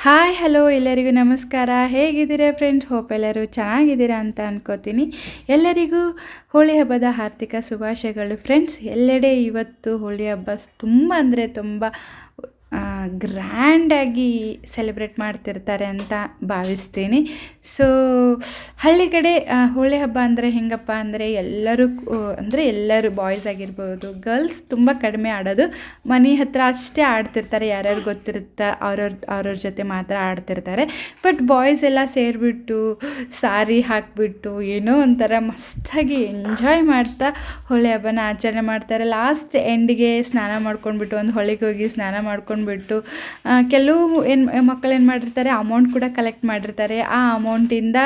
Hi hello ಎಲ್ಲರಿಗೂ ನಮಸ್ಕಾರ. ಹೇಗಿದ್ದೀರಾ ಫ್ರೆಂಡ್ಸ್? ಹೋಪ್ ಎಲ್ಲರೂ ಚೆನ್ನಾಗಿದ್ದೀರಾ ಅಂತ ಅನ್ಕೋತೀನಿ. ಎಲ್ಲರಿಗೂ ಹೋಳಿ ಹಬ್ಬದ ಆರ್ಥಿಕ ಶುಭಾಶಯಗಳು ಫ್ರೆಂಡ್ಸ್. ಎಲ್ಲೆಡೆ ಇವತ್ತು ಹೋಳಿ ಹಬ್ಬ ತುಂಬ ಅಂದರೆ ತುಂಬ ಗ್ರ್ಯಾಂಡಾಗಿ ಸೆಲೆಬ್ರೇಟ್ ಮಾಡ್ತಿರ್ತಾರೆ ಅಂತ ಭಾವಿಸ್ತೀನಿ. ಸೊ ಹಳ್ಳಿ ಕಡೆ ಹೋಳಿ ಹಬ್ಬ ಅಂದರೆ ಹೆಂಗಪ್ಪ ಅಂದರೆ ಎಲ್ಲರೂ ಬಾಯ್ಸ್ ಆಗಿರ್ಬೋದು, ಗರ್ಲ್ಸ್ ತುಂಬ ಕಡಿಮೆ ಆಡೋದು. ಮನೆ ಹತ್ರ ಅಷ್ಟೇ ಆಡ್ತಿರ್ತಾರೆ, ಯಾರ್ಯಾರು ಗೊತ್ತಿರುತ್ತೆ ಅವ್ರವ್ರ ಜೊತೆ ಮಾತ್ರ ಆಡ್ತಿರ್ತಾರೆ. ಬಟ್ ಬಾಯ್ಸ್ ಎಲ್ಲ ಸೇರಿಬಿಟ್ಟು ಸಾರಿ ಹಾಕಿಬಿಟ್ಟು ಏನೋ ಒಂಥರ ಮಸ್ತಾಗಿ ಎಂಜಾಯ್ ಮಾಡ್ತಾ ಹೋಳಿ ಹಬ್ಬನ ಆಚರಣೆ ಮಾಡ್ತಾರೆ. ಲಾಸ್ಟ್ ಎಂಡಿಗೆ ಸ್ನಾನ ಮಾಡ್ಕೊಂಡ್ಬಿಟ್ಟು ಒಂದು ಹೊಳೆಗೆ ಹೋಗಿ ಸ್ನಾನ ಮಾಡ್ಕೊಂಡ್ಬಿಟ್ಟು ಕೆಲವು ಮಕ್ಕಳು ಏನು ಮಾಡಿರ್ತಾರೆ, ಅಮೌಂಟ್ ಕೂಡ ಕಲೆಕ್ಟ್ ಮಾಡಿರ್ತಾರೆ. ಆ ಅಮೌಂಟಿಂದ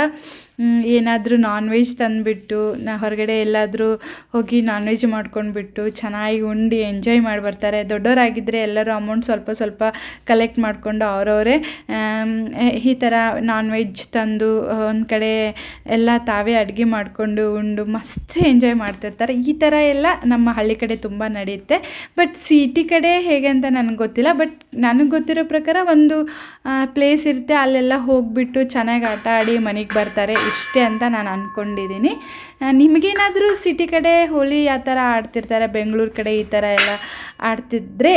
ಏನಾದರೂ ನಾನ್ ವೆಜ್ ತಂದುಬಿಟ್ಟು ಹೊರಗಡೆ ಎಲ್ಲಾದರೂ ಹೋಗಿ ನಾನ್ ವೆಜ್ ಮಾಡ್ಕೊಂಡ್ಬಿಟ್ಟು ಚೆನ್ನಾಗಿ ಉಂಡು ಎಂಜಾಯ್ ಮಾಡಿ ಬರ್ತಾರೆ. ದೊಡ್ಡವರಾಗಿದ್ದರೆ ಎಲ್ಲರೂ ಅಮೌಂಟ್ ಸ್ವಲ್ಪ ಸ್ವಲ್ಪ ಕಲೆಕ್ಟ್ ಮಾಡಿಕೊಂಡು ಅವರವರೇ ಈ ಥರ ನಾನ್ ವೆಜ್ ತಂದು ಒಂದು ಕಡೆ ಎಲ್ಲ ತಾವೇ ಅಡುಗೆ ಮಾಡಿಕೊಂಡು ಉಂಡು ಮಸ್ತ್ ಎಂಜಾಯ್ ಮಾಡ್ತಿರ್ತಾರೆ. ಈ ಥರ ಎಲ್ಲ ನಮ್ಮ ಹಳ್ಳಿ ಕಡೆ ತುಂಬ ನಡೆಯುತ್ತೆ. ಬಟ್ ಸಿಟಿ ಕಡೆ ಹೇಗೆ ಅಂತ ನನಗೆ ಗೊತ್ತಿಲ್ಲ. ಬಟ್ ನನಗೆ ಗೊತ್ತಿರೋ ಪ್ರಕಾರ ಒಂದು ಪ್ಲೇಸ್ ಇರುತ್ತೆ, ಅಲ್ಲೆಲ್ಲ ಹೋಗಿಬಿಟ್ಟು ಚೆನ್ನಾಗಿ ಆಟ ಆಡಿ ಮನೆಗೆ ಬರ್ತಾರೆ, ಇಷ್ಟೇ ಅಂತ ನಾನು ಅಂದ್ಕೊಂಡಿದ್ದೀನಿ. ನಿಮಗೇನಾದರೂ ಸಿಟಿ ಕಡೆ ಹೋಳಿ ಯಾವ ಥರ ಆಡ್ತಿರ್ತಾರೆ, ಬೆಂಗಳೂರು ಕಡೆ ಈ ಥರ ಎಲ್ಲ ಆಡ್ತಿದ್ರೆ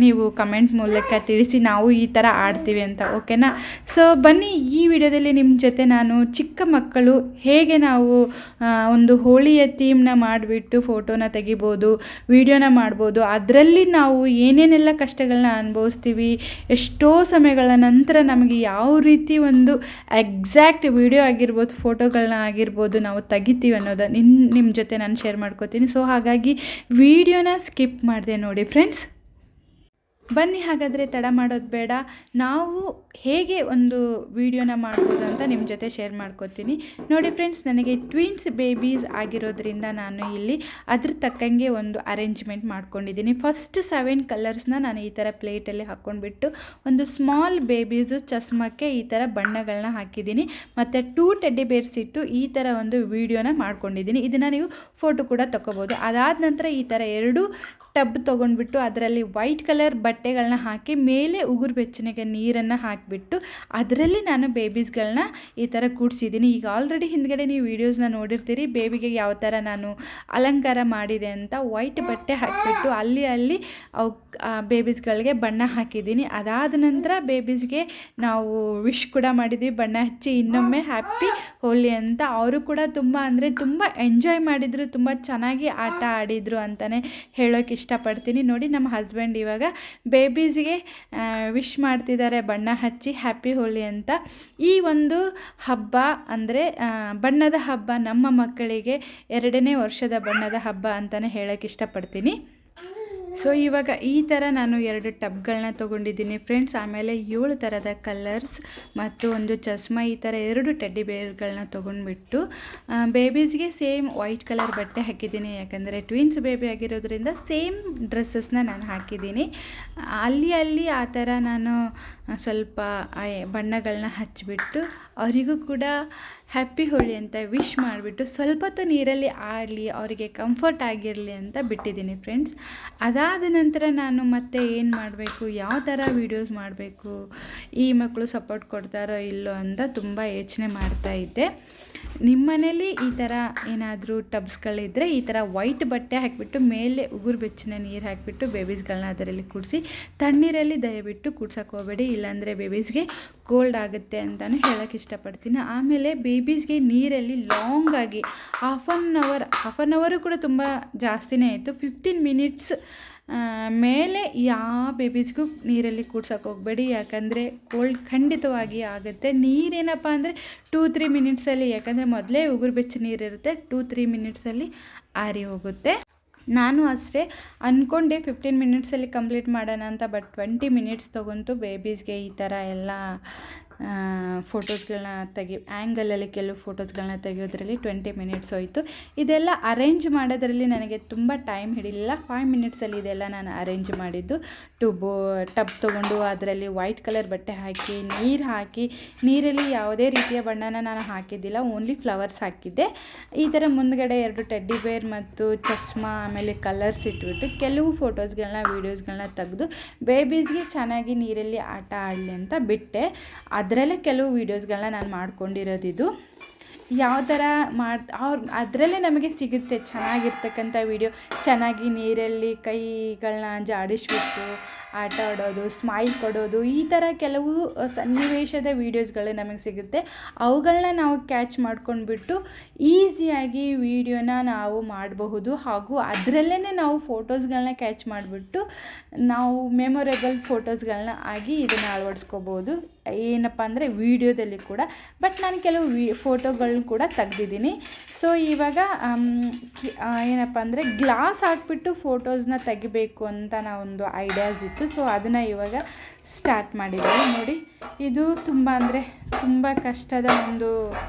ನೀವು ಕಮೆಂಟ್ ಮೂಲಕ ತಿಳಿಸಿ, ನಾವು ಈ ಥರ ಆಡ್ತೀವಿ ಅಂತ, ಓಕೆನಾ? ಸೊ ಬನ್ನಿ, ಈ ವಿಡಿಯೋದಲ್ಲಿ ನಿಮ್ಮ ಜೊತೆ ನಾನು ಚಿಕ್ಕ ಮಕ್ಕಳು ಹೇಗೆ ನಾವು ಒಂದು ಹೋಳಿಯ ಥೀಮ್ನ ಮಾಡಿಬಿಟ್ಟು ಫೋಟೋನ ತೆಗಿಬೋದು, ವಿಡಿಯೋನ ಮಾಡ್ಬೋದು, ಅದರಲ್ಲಿ ನಾವು ಏನೇನೆಲ್ಲ ಕಷ್ಟಗಳನ್ನ ಅನುಭವಿಸ್ತೀವಿ, ಎಷ್ಟೋ ಸಮಯಗಳ ನಂತರ ನಮಗೆ ಯಾವ ರೀತಿ ಒಂದು ಎಕ್ಸಾಕ್ಟ್ ವಿಡಿಯೋ ಆಗಿರ್ಬೋದು, ಫೋಟೋಗಳನ್ನ ಆಗಿರ್ಬೋದು ನಾವು ತೆಗಿತೀವಿ ಅನ್ನೋದು ನಿಮ್ಮ ಜೊತೆ ನಾನು ಶೇರ್ ಮಾಡ್ಕೋತೀನಿ. ಸೊ ಹಾಗಾಗಿ ವಿಡಿಯೋನ ಸ್ಕಿಪ್ ಮಾಡಿದೆ ನೋಡಿ ಫ್ರೆಂಡ್ಸ್. ಬನ್ನಿ, ಹಾಗಾದರೆ ತಡ ಮಾಡೋದು ಬೇಡ, ನಾವು ಹೇಗೆ ಒಂದು ವಿಡಿಯೋನ ಮಾಡ್ಬೋದು ಅಂತ ನಿಮ್ಮ ಜೊತೆ ಶೇರ್ ಮಾಡ್ಕೋತೀನಿ ನೋಡಿ ಫ್ರೆಂಡ್ಸ್. ನನಗೆ ಟ್ವಿನ್ಸ್ ಬೇಬೀಸ್ ಆಗಿರೋದ್ರಿಂದ ನಾನು ಇಲ್ಲಿ ಅದ್ರ ತಕ್ಕಂಗೆ ಒಂದು ಅರೇಂಜ್ಮೆಂಟ್ ಮಾಡ್ಕೊಂಡಿದ್ದೀನಿ. ಫಸ್ಟ್ 7 ಕಲರ್ಸ್ನ ನಾನು ಈ ಥರ ಪ್ಲೇಟಲ್ಲಿ ಹಾಕ್ಕೊಂಡ್ಬಿಟ್ಟು ಒಂದು ಸ್ಮಾಲ್ ಬೇಬೀಸು ಚಸ್ಮಕ್ಕೆ ಈ ಥರ ಬಣ್ಣಗಳನ್ನ ಹಾಕಿದ್ದೀನಿ. ಮತ್ತು 2 ಟೆಡ್ಡಿ ಬೇರ್ಸ್ ಇಟ್ಟು ಈ ಥರ ಒಂದು ವಿಡಿಯೋನ ಮಾಡ್ಕೊಂಡಿದ್ದೀನಿ. ಇದನ್ನು ನೀವು ಫೋಟೋ ಕೂಡ ತೊಗೋಬೋದು. ಅದಾದ ನಂತರ ಈ ಥರ 2 ಟಬ್ ತೊಗೊಂಡ್ಬಿಟ್ಟು ಅದರಲ್ಲಿ ವೈಟ್ ಕಲರ್ ಬಟ್ಟೆಗಳನ್ನ ಹಾಕಿ ಮೇಲೆ ಉಗುರು ಬೆಚ್ಚನೆಗೆ ನೀರನ್ನು ಹಾಕಿಬಿಟ್ಟು ಅದರಲ್ಲಿ ನಾನು ಬೇಬೀಸ್ಗಳನ್ನ ಈ ಥರ ಕೂಡಿಸಿದ್ದೀನಿ. ಈಗ ಆಲ್ರೆಡಿ ಹಿಂದ್ಗಡೆ ನೀವು ವೀಡಿಯೋಸ್ನ ನೋಡಿರ್ತೀರಿ, ಬೇಬಿಗೆ ಯಾವ ಥರ ನಾನು ಅಲಂಕಾರ ಮಾಡಿದೆ ಅಂತ. ವೈಟ್ ಬಟ್ಟೆ ಹಾಕಿಬಿಟ್ಟು ಅಲ್ಲಿ ಬೇಬೀಸ್ಗಳಿಗೆ ಬಣ್ಣ ಹಾಕಿದ್ದೀನಿ. ಅದಾದ ನಂತರ ಬೇಬೀಸ್ಗೆ ನಾವು ವಿಶ್ ಕೂಡ ಮಾಡಿದ್ವಿ, ಬಣ್ಣ ಹಚ್ಚಿ ಇನ್ನೊಮ್ಮೆ ಹ್ಯಾಪಿ ಹೋಲಿ ಅಂತ. ಅವರು ಕೂಡ ತುಂಬ ಎಂಜಾಯ್ ಮಾಡಿದರು, ತುಂಬ ಚೆನ್ನಾಗಿ ಆಟ ಆಡಿದರು ಅಂತಲೇ ಹೇಳೋಕ್ಕೆ ಇಷ್ಟಪಡ್ತೀನಿ. ನೋಡಿ, ನಮ್ಮ ಹಸ್ಬೆಂಡ್ ಇವಾಗ ಬೇಬೀಸ್ಗೆ ವಿಶ್ ಮಾಡ್ತಿದ್ದಾರೆ ಬಣ್ಣ ಹಚ್ಚಿ ಹ್ಯಾಪಿ ಹೋಲಿ ಅಂತ. ಈ ಒಂದು ಹಬ್ಬ ಅಂದರೆ ಬಣ್ಣದ ಹಬ್ಬ, ನಮ್ಮ ಮಕ್ಕಳಿಗೆ 2ನೇ ವರ್ಷದ ಬಣ್ಣದ ಹಬ್ಬ ಅಂತಲೇ ಹೇಳೋಕ್ಕೆ ಇಷ್ಟಪಡ್ತೀನಿ. ಸೊ ಇವಾಗ ಈ ಥರ ನಾನು 2 ಟಬ್ಗಳನ್ನ ತೊಗೊಂಡಿದ್ದೀನಿ ಫ್ರೆಂಡ್ಸ್. ಆಮೇಲೆ 7 ಥರದ ಕಲರ್ಸ್ ಮತ್ತು ಒಂದು ಚಸ್ಮಾ, ಈ ಥರ 2 ಟೆಡ್ಡಿ ಬೇರ್ಗಳನ್ನ ತೊಗೊಂಡ್ಬಿಟ್ಟು ಬೇಬೀಸ್ಗೆ ಸೇಮ್ ವೈಟ್ ಕಲರ್ ಬಟ್ಟೆ ಹಾಕಿದ್ದೀನಿ. ಯಾಕಂದರೆ ಟ್ವಿನ್ಸ್ ಬೇಬಿ ಆಗಿರೋದ್ರಿಂದ ಸೇಮ್ ಡ್ರೆಸ್ಸಸ್ನ ನಾನು ಹಾಕಿದ್ದೀನಿ. ಅಲ್ಲಿ ಆ ಥರ ನಾನು ಸ್ವಲ್ಪ ಬಣ್ಣಗಳನ್ನ ಹಚ್ಚಿಬಿಟ್ಟು ಅವರಿಗೂ ಕೂಡ ಹ್ಯಾಪಿ ಹೋಳಿ ಅಂತ ವಿಶ್ ಮಾಡಿಬಿಟ್ಟು ಸ್ವಲ್ಪ ಹೊತ್ತು ನೀರಲ್ಲಿ ಆಡಲಿ, ಅವರಿಗೆ ಕಂಫರ್ಟ್ ಆಗಿರಲಿ ಅಂತ ಬಿಟ್ಟಿದ್ದೀನಿ ಫ್ರೆಂಡ್ಸ್. ಅದಾದ ನಂತರ ನಾನು ಮತ್ತೆ ಏನು ಮಾಡಬೇಕು, ಯಾವ ಥರ ವೀಡಿಯೋಸ್ ಮಾಡಬೇಕು, ಈ ಮಕ್ಕಳು ಸಪೋರ್ಟ್ ಕೊಡ್ತಾರೋ ಇಲ್ಲೋ ಅಂತ ತುಂಬ ಯೋಚನೆ ಮಾಡ್ತಾಯಿದ್ದೆ. ನಿಮ್ಮ ಮನೇಲಿ ಈ ಥರ ಏನಾದರೂ ಟಬ್ಸ್ಗಳಿದ್ದರೆ ಈ ಥರ ವೈಟ್ ಬಟ್ಟೆ ಹಾಕಿಬಿಟ್ಟು ಮೇಲೆ ಉಗುರು ಬೆಚ್ಚನೆ ನೀರು ಹಾಕಿಬಿಟ್ಟು ಬೇಬೀಸ್ಗಳನ್ನ ಅದರಲ್ಲಿ ಕೂಡಿಸಿ, ತಣ್ಣೀರಲ್ಲಿ ದಯವಿಟ್ಟು ಕೂಡ್ಸೋಕೆ ಹೋಗಬೇಡಿ, ಇಲ್ಲಾಂದರೆ ಬೇಬೀಸ್ಗೆ ಕೋಲ್ಡ್ ಆಗುತ್ತೆ ಅಂತಲೂ ಹೇಳೋಕ್ಕೆ ಇಷ್ಟಪಡ್ತೀನಿ. ಆಮೇಲೆ ಬೇಬೀಸ್ಗೆ ನೀರಲ್ಲಿ ಲಾಂಗಾಗಿ ಹಾಫ್ ಆನ್ ಅವರು ಕೂಡ ತುಂಬ ಜಾಸ್ತಿನೇ ಆಯಿತು, 15 ಮಿನಿಟ್ಸ್ ಮೇಲೆ ಯಾವ ಬೇಬೀಸ್ಗೂ ನೀರಲ್ಲಿ ಕೂಡ್ಸೋಕೆ ಹೋಗಬೇಡಿ. ಯಾಕಂದರೆ ಕೋಲ್ಡ್ ಖಂಡಿತವಾಗಿ ಆಗುತ್ತೆ. ನೀರೇನಪ್ಪ ಅಂದರೆ 2-3 ಮಿನಿಟ್ಸಲ್ಲಿ, ಯಾಕಂದರೆ ಮೊದಲೇ ಉಗುರು ಬೆಚ್ಚ ನೀರಿರುತ್ತೆ, 2-3 ಮಿನಿಟ್ಸಲ್ಲಿ ಆರಿ ಹೋಗುತ್ತೆ. ನಾನು ಅಷ್ಟೇ ಅಂದ್ಕೊಂಡೆ 15 ಮಿನಿಟ್ಸಲ್ಲಿ ಕಂಪ್ಲೀಟ್ ಮಾಡೋಣ ಅಂತ. ಬಟ್ 20 ಮಿನಿಟ್ಸ್ ತೊಗೊಂತು ಬೇಬೀಸ್ಗೆ ಈ ಥರ ಎಲ್ಲ ಫೋಟೋಸ್ಗಳನ್ನ ಆ್ಯಂಗಲಲ್ಲಿ ಕೆಲವು ಫೋಟೋಸ್ಗಳನ್ನ ತೆಗೆಯೋದ್ರಲ್ಲಿ 20 ಮಿನಿಟ್ಸ್ ಹೋಯಿತು. ಇದೆಲ್ಲ ಅರೇಂಜ್ ಮಾಡೋದ್ರಲ್ಲಿ ನನಗೆ ತುಂಬ ಟೈಮ್ ಹಿಡಿಲಿಲ್ಲ. 5 ಮಿನಿಟ್ಸಲ್ಲಿ ಇದೆಲ್ಲ ನಾನು ಅರೇಂಜ್ ಮಾಡಿದ್ದು. ಟಬ್ ತೊಗೊಂಡು ಅದರಲ್ಲಿ ವೈಟ್ ಕಲರ್ ಬಟ್ಟೆ ಹಾಕಿ ನೀರು ಹಾಕಿ, ನೀರಲ್ಲಿ ಯಾವುದೇ ರೀತಿಯ ಬಣ್ಣನ ನಾನು ಹಾಕಿದ್ದಿಲ್ಲ, ಓನ್ಲಿ ಫ್ಲವರ್ಸ್ ಹಾಕಿದ್ದೆ. ಈ ಥರ ಮುಂದ್ಗಡೆ 2 ಟೆಡ್ಡಿ ಬೇರ್ ಮತ್ತು ಚಸ್ಮಾ ಆಮೇಲೆ ಕಲರ್ಸ್ ಇಟ್ಬಿಟ್ಟು ಕೆಲವು ಫೋಟೋಸ್ಗಳನ್ನ ವೀಡಿಯೋಸ್ಗಳನ್ನ ತೆಗೆದು ಬೇಬೀಸ್ಗೆ ಚೆನ್ನಾಗಿ ನೀರಲ್ಲಿ ಆಟ ಆಡಲಿ ಅಂತ ಬಿಟ್ಟೆ. ಅದರಲ್ಲೇ ಕೆಲವು ವೀಡಿಯೋಸ್ಗಳನ್ನ ನಾನು ಮಾಡ್ಕೊಂಡಿರೋದಿದು. ಯಾವ ಥರ ಅದರಲ್ಲೇ ನಮಗೆ ಸಿಗುತ್ತೆ ಚೆನ್ನಾಗಿರ್ತಕ್ಕಂಥ ವೀಡಿಯೋ. ಚೆನ್ನಾಗಿ ನೀರಲ್ಲಿ ಕೈಗಳನ್ನ ಜಾಡಿಸ್ಬಿಟ್ಟು ಆಟ ಆಡೋದು, ಸ್ಮೈಲ್ ಕೊಡೋದು, ಈ ಥರ ಕೆಲವು ಸನ್ನಿವೇಶದ ವೀಡಿಯೋಸ್ಗಳು ನಮಗೆ ಸಿಗುತ್ತೆ. ಅವುಗಳನ್ನ ನಾವು ಕ್ಯಾಚ್ ಮಾಡ್ಕೊಂಡ್ಬಿಟ್ಟು ಈಸಿಯಾಗಿ ವೀಡಿಯೋನ ನಾವು ಮಾಡಬಹುದು. ಹಾಗೂ ಅದರಲ್ಲೇ ನಾವು ಫೋಟೋಸ್ಗಳನ್ನ ಕ್ಯಾಚ್ ಮಾಡಿಬಿಟ್ಟು ನಾವು ಮೆಮೊರೇಬಲ್ ಫೋಟೋಸ್ಗಳನ್ನ ಆಗಿ ಇದನ್ನು ಅಳವಡಿಸ್ಕೋಬೋದು. ಏನಪ್ಪ ಅಂದರೆ ವೀಡಿಯೋದಲ್ಲಿ ಕೂಡ. ಬಟ್ ನಾನು ಕೆಲವು ಫೋಟೋಗಳನ್ನ ಕೂಡ ತೆಗ್ದಿದ್ದೀನಿ. ಸೊ ಇವಾಗ ಏನಪ್ಪ ಅಂದರೆ ಗ್ಲಾಸ್ ಹಾಕ್ಬಿಟ್ಟು ಫೋಟೋಸ್ನ ತೆಗಿಬೇಕು ಅಂತ ನಾವೊಂದು ಐಡಿಯಾಸ್ ಇತ್ತು. ಸೊ ಅದನ್ನು ಇವಾಗ ಸ್ಟಾರ್ಟ್ ಮಾಡಿದ್ದೀವಿ. ನೋಡಿ, ಇದು ತುಂಬ ಕಷ್ಟದ ಒಂದು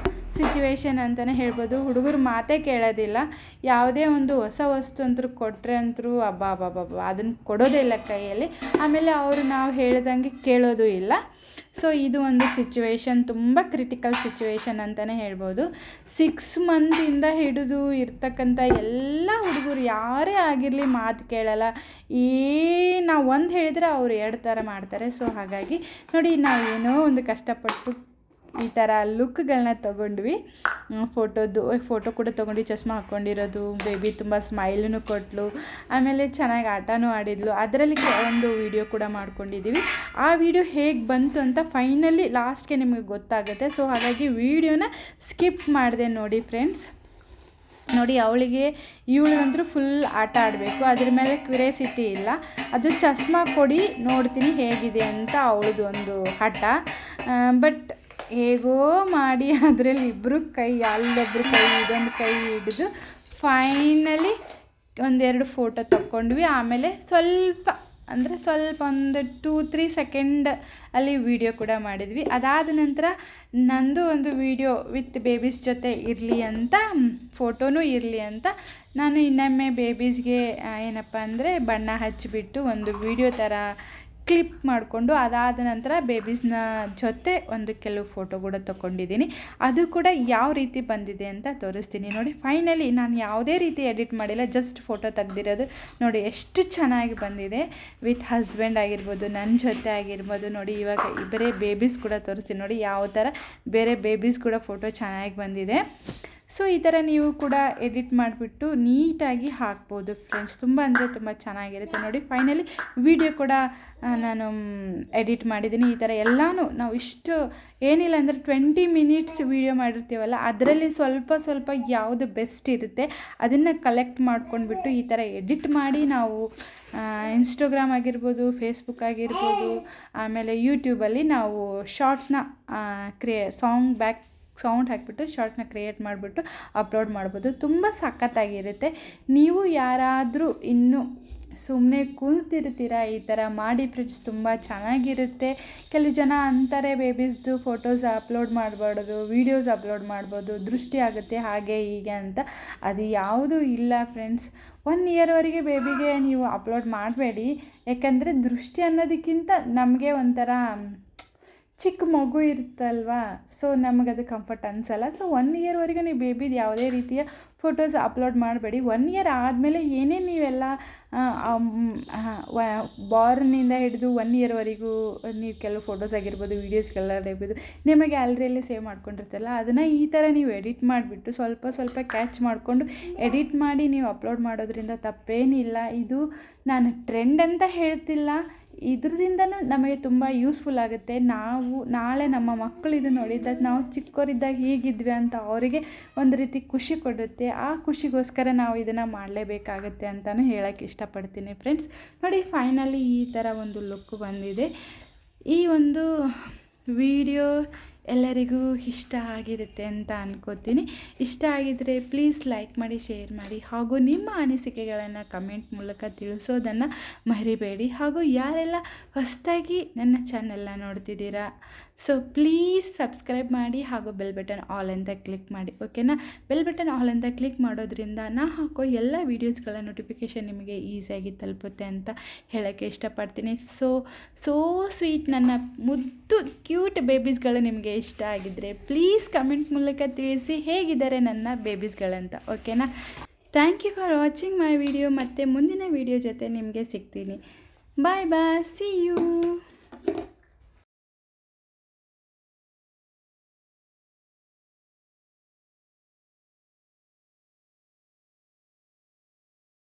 ಸಿಚುವೇಶನ್ ಅಂತಲೇ ಹೇಳ್ಬೋದು. ಹುಡುಗರು ಮಾತೇ ಕೇಳೋದಿಲ್ಲ. ಯಾವುದೇ ಒಂದು ಹೊಸ ವಸ್ತು ಅಂತೂ ಕೊಟ್ಟರೆ ಅಂತೂ ಅದನ್ನು ಕೊಡೋದೇ ಇಲ್ಲ ಕೈಯಲ್ಲಿ. ಆಮೇಲೆ ಅವರು ನಾವು ಹೇಳ್ದಂಗೆ ಕೇಳೋದು ಇಲ್ಲ. ಸೊ ಇದು ಒಂದು ಸಿಚುವೇಶನ್, ತುಂಬ ಕ್ರಿಟಿಕಲ್ ಸಿಚುವೇಶನ್ ಅಂತಲೇ ಹೇಳ್ಬೋದು. 6 ಮಂತಿಂದ ಹಿಡಿದು ಇರ್ತಕ್ಕಂಥ ಎಲ್ಲ ಹುಡುಗರು ಯಾರೇ ಆಗಿರಲಿ ಮಾತು ಕೇಳಲ್ಲ. ನಾವು ಒಂದು ಹೇಳಿದರೆ ಅವ್ರು 2 ಥರ ಮಾಡ್ತಾರೆ. ಸೊ ಹಾಗಾಗಿ ನೋಡಿ, ನಾವು ಏನೋ ಒಂದು ಕಷ್ಟಪಟ್ಟು ಈ ಥರ ಲುಕ್ಗಳನ್ನ ತೊಗೊಂಡ್ವಿ. ಫೋಟೋ ಕೂಡ ತೊಗೊಂಡು ಚಸ್ಮಾ ಹಾಕ್ಕೊಂಡಿರೋದು, ಬೇಬಿ ತುಂಬ ಸ್ಮೈಲೂ ಕೊಟ್ಟಳು, ಆಮೇಲೆ ಚೆನ್ನಾಗಿ ಆಟನೂ ಆಡಿದ್ಲು. ಅದರಲ್ಲಿ ಒಂದು ವಿಡಿಯೋ ಕೂಡ ಮಾಡ್ಕೊಂಡಿದ್ದೀವಿ. ಆ ವಿಡಿಯೋ ಹೇಗೆ ಬಂತು ಅಂತ ಫೈನಲಿ ಲಾಸ್ಟ್ಗೆ ನಿಮಗೆ ಗೊತ್ತಾಗುತ್ತೆ. ಸೊ ಹಾಗಾಗಿ ವಿಡಿಯೋನ ಸ್ಕಿಪ್ ಮಾಡಿದೆ ನೋಡಿ ಫ್ರೆಂಡ್ಸ್. ನೋಡಿ, ಇವಳಿಗಂತೂ ಫುಲ್ ಆಟ ಆಡಬೇಕು, ಅದ್ರ ಮೇಲೆ ಕ್ಯೂರಿಯಾಸಿಟಿ ಇಲ್ಲ. ಅದು ಚಸ್ಮಾ ಕೊಡಿ ನೋಡ್ತೀನಿ ಹೇಗಿದೆ ಅಂತ ಅವಳದು ಒಂದು ಹಠ. ಬಟ್ ಹೇಗೋ ಮಾಡಿ ಅದರಲ್ಲಿ ಅಲ್ಲೊಬ್ಬರು ಕೈ ಇದೊಂದು ಕೈ ಹಿಡಿದು ಫೈನಲಿ 1-2 ಫೋಟೋ ತಕ್ಕೊಂಡ್ವಿ. ಆಮೇಲೆ ಸ್ವಲ್ಪ ಒಂದು 2-3 ಸೆಕೆಂಡ್ ಅಲ್ಲಿ ವಿಡಿಯೋ ಕೂಡ ಮಾಡಿದ್ವಿ. ಅದಾದ ನಂತರ ನಂದು ಒಂದು ವಿಡಿಯೋ ವಿತ್ ಬೇಬೀಸ್ ಜೊತೆ ಇರಲಿ ಅಂತ, ಫೋಟೋನೂ ಇರಲಿ ಅಂತ ನಾನು ಇನ್ನೊಮ್ಮೆ ಬೇಬೀಸ್ಗೆ ಏನಪ್ಪ ಅಂದರೆ ಬಣ್ಣ ಹಚ್ಚಿಬಿಟ್ಟು ಒಂದು ವಿಡಿಯೋ ಥರ ಕ್ಲಿಪ್ ಮಾಡಿಕೊಂಡು ಅದಾದ ನಂತರ ಬೇಬೀಸ್ನ ಜೊತೆ ಕೆಲವು ಫೋಟೋ ಕೂಡ ತೊಗೊಂಡಿದ್ದೀನಿ. ಅದು ಕೂಡ ಯಾವ ರೀತಿ ಬಂದಿದೆ ಅಂತ ತೋರಿಸ್ತೀನಿ ನೋಡಿ. ಫೈನಲಿ ನಾನು ಯಾವುದೇ ರೀತಿ ಎಡಿಟ್ ಮಾಡಿಲ್ಲ, ಜಸ್ಟ್ ಫೋಟೋ ತೆಗ್ದಿರೋದು. ನೋಡಿ ಎಷ್ಟು ಚೆನ್ನಾಗಿ ಬಂದಿದೆ. ವಿತ್ ಹಸ್ಬೆಂಡ್ ಆಗಿರ್ಬೋದು, ನನ್ನ ಜೊತೆ ಆಗಿರ್ಬೋದು. ನೋಡಿ, ಇವಾಗ ಬೇರೆ ಬೇಬೀಸ್ ಕೂಡ ತೋರಿಸ್ತೀನಿ ನೋಡಿ, ಯಾವ ಥರ ಬೇರೆ ಬೇಬೀಸ್ ಕೂಡ ಫೋಟೋ ಚೆನ್ನಾಗಿ ಬಂದಿದೆ. ಸೊ ಈ ಥರ ನೀವು ಕೂಡ ಎಡಿಟ್ ಮಾಡಿಬಿಟ್ಟು ನೀಟಾಗಿ ಹಾಕ್ಬೋದು ಫ್ರೆಂಡ್ಸ್. ತುಂಬ ಚೆನ್ನಾಗಿರುತ್ತೆ ನೋಡಿ. ಫೈನಲಿ ವಿಡಿಯೋ ಕೂಡ ನಾನು ಎಡಿಟ್ ಮಾಡಿದ್ದೀನಿ. ಈ ಥರ ಎಲ್ಲನೂ ನಾವು ಇಷ್ಟು ಏನಿಲ್ಲ ಅಂದರೆ 20 ಮಿನಿಟ್ಸ್ ವಿಡಿಯೋ ಮಾಡಿರ್ತೀವಲ್ಲ, ಅದರಲ್ಲಿ ಸ್ವಲ್ಪ ಯಾವುದು ಬೆಸ್ಟ್ ಇರುತ್ತೆ ಅದನ್ನು ಕಲೆಕ್ಟ್ ಮಾಡ್ಕೊಂಡ್ಬಿಟ್ಟು ಈ ಥರ ಎಡಿಟ್ ಮಾಡಿ ನಾವು ಇನ್ಸ್ಟಾಗ್ರಾಮ್ ಆಗಿರ್ಬೋದು, ಫೇಸ್ಬುಕ್ ಆಗಿರ್ಬೋದು, ಆಮೇಲೆ ಯೂಟ್ಯೂಬಲ್ಲಿ ನಾವು ಶಾರ್ಟ್ಸ್ನ ಸೌಂಡ್ ಹಾಕಿಬಿಟ್ಟು ಶಾರ್ಟ್ನ ಕ್ರಿಯೇಟ್ ಮಾಡಿಬಿಟ್ಟು ಅಪ್ಲೋಡ್ ಮಾಡ್ಬೋದು. ತುಂಬ ಸಖತ್ತಾಗಿರುತ್ತೆ. ನೀವು ಯಾರಾದರೂ ಇನ್ನೂ ಸುಮ್ಮನೆ ಕೂತಿರ್ತೀರ, ಈ ಥರ ಮಾಡಿ ಫ್ರೆಂಡ್ಸ್, ತುಂಬ ಚೆನ್ನಾಗಿರುತ್ತೆ. ಕೆಲವು ಜನ ಅಂತಾರೆ ಬೇಬೀಸ್ದು ಫೋಟೋಸ್ ಅಪ್ಲೋಡ್ ಮಾಡಬಾರ್ದು, ವೀಡಿಯೋಸ್ ಅಪ್ಲೋಡ್ ಮಾಡ್ಬೋದು, ದೃಷ್ಟಿ ಆಗುತ್ತೆ ಹಾಗೆ ಹೀಗೆ ಅಂತ. ಅದು ಯಾವುದೂ ಇಲ್ಲ ಫ್ರೆಂಡ್ಸ್. 1 ಇಯರ್ವರೆಗೆ ಬೇಬಿಗೆ ನೀವು ಅಪ್ಲೋಡ್ ಮಾಡಬೇಡಿ. ಯಾಕಂದರೆ ದೃಷ್ಟಿ ಅನ್ನೋದಕ್ಕಿಂತ ನಮಗೆ ಒಂಥರ ಚಿಕ್ಕ ಮಗು ಇರುತ್ತಲ್ವ, ಸೊ ನಮಗದು ಕಂಫರ್ಟ್ ಅನಿಸಲ್ಲ. ಸೊ 1 ಇಯರ್ವರೆಗೂ ನೀವು ಬೇಬಿದು ಯಾವುದೇ ರೀತಿಯ ಫೋಟೋಸ್ ಅಪ್ಲೋಡ್ ಮಾಡಬೇಡಿ. 1 ಇಯರ್ ಆದಮೇಲೆ ಏನೇ ನೀವೆಲ್ಲ ಬಾರ್ನಿಂದ ಹಿಡಿದು 1 ಇಯರ್ವರೆಗೂ ನೀವು ಕೆಲವು ಫೋಟೋಸ್ ಆಗಿರ್ಬೋದು, ವೀಡಿಯೋಸ್ಗೆಲ್ಲ ಆಗಿರ್ಬೋದು, ನಿಮ್ಮ ಗ್ಯಾಲರಿಯಲ್ಲಿ ಸೇವ್ ಮಾಡ್ಕೊಂಡಿರ್ತಲ್ಲ, ಅದನ್ನು ಈ ಥರ ನೀವು ಎಡಿಟ್ ಮಾಡಿಬಿಟ್ಟು ಸ್ವಲ್ಪ ಕ್ಯಾಚ್ ಮಾಡಿಕೊಂಡು ಎಡಿಟ್ ಮಾಡಿ ನೀವು ಅಪ್ಲೋಡ್ ಮಾಡೋದ್ರಿಂದ ತಪ್ಪೇನಿಲ್ಲ. ಇದು ನಾನು ಟ್ರೆಂಡ್ ಅಂತ ಹೇಳ್ತಿಲ್ಲ, ಇದರಿಂದನೂ ನಮಗೆ ತುಂಬ ಯೂಸ್ಫುಲ್ ಆಗುತ್ತೆ. ನಾವು ನಾಳೆ ನಮ್ಮ ಮಕ್ಕಳು ಇದು ನೋಡಿದಾಗ ನಾವು ಚಿಕ್ಕವರಿದ್ದಾಗ ಹೀಗಿದ್ವಿ ಅಂತ ಅವರಿಗೆ ಒಂದು ರೀತಿ ಖುಷಿ ಕೊಡುತ್ತೆ. ಆ ಖುಷಿಗೋಸ್ಕರ ನಾವು ಇದನ್ನು ಮಾಡಲೇಬೇಕಾಗತ್ತೆ ಅಂತಲೂ ಹೇಳೋಕ್ಕೆ ಇಷ್ಟಪಡ್ತೀನಿ ಫ್ರೆಂಡ್ಸ್. ನೋಡಿ, ಫೈನಲಿ ಈ ಥರ ಒಂದು ಲುಕ್ ಬಂದಿದೆ. ಈ ಒಂದು ವಿಡಿಯೋ ಎಲ್ಲರಿಗೂ ಇಷ್ಟ ಆಗಿರುತ್ತೆ ಅಂತ ಅನ್ಕೋತೀನಿ. ಇಷ್ಟ ಆಗಿದ್ದರೆ ಪ್ಲೀಸ್ ಲೈಕ್ ಮಾಡಿ, ಶೇರ್ ಮಾಡಿ, ಹಾಗೂ ನಿಮ್ಮ ಅನಿಸಿಕೆಗಳನ್ನು ಕಮೆಂಟ್ ಮೂಲಕ ತಿಳಿಸೋದನ್ನು ಮರಿಬೇಡಿ. ಹಾಗೂ ಯಾರೆಲ್ಲ ಹೊಸದಾಗಿ ನನ್ನ ಚಾನೆಲ್ನ ನೋಡ್ತಿದ್ದೀರಾ, ಸೊ ಪ್ಲೀಸ್ ಸಬ್ಸ್ಕ್ರೈಬ್ ಮಾಡಿ ಹಾಗೂ ಬೆಲ್ ಬಟನ್ ಆಲ್ ಅಂತ ಕ್ಲಿಕ್ ಮಾಡಿ, ಓಕೆನಾ. ಬೆಲ್ ಬಟನ್ ಆಲ್ ಅಂತ ಕ್ಲಿಕ್ ಮಾಡೋದ್ರಿಂದ ನಾ ಹಾಕೋ ಎಲ್ಲ ವೀಡಿಯೋಸ್ಗಳ ನೋಟಿಫಿಕೇಷನ್ ನಿಮಗೆ ಈಸಿಯಾಗಿ ತಲುಪುತ್ತೆ ಅಂತ ಹೇಳೋಕ್ಕೆ ಇಷ್ಟಪಡ್ತೀನಿ. ಸೋ ಸ್ವೀಟ್ ನನ್ನ ಮುದ್ದು ಕ್ಯೂಟ್ ಬೇಬೀಸ್ಗಳು ನಿಮಗೆ ಇಷ್ಟ ಆಗಿದ್ದರೆ ಪ್ಲೀಸ್ ಕಮೆಂಟ್ ಮೂಲಕ ತಿಳಿಸಿ ಹೇಗಿದ್ದಾರೆ ನನ್ನ ಬೇಬೀಸ್ಗಳಂತ, ಓಕೆನಾ. Thank you for watching my video. ಮತ್ತು ಮುಂದಿನ ವಿಡಿಯೋ ಜೊತೆ ನಿಮಗೆ ಸಿಗ್ತೀನಿ. Bye bye, see you.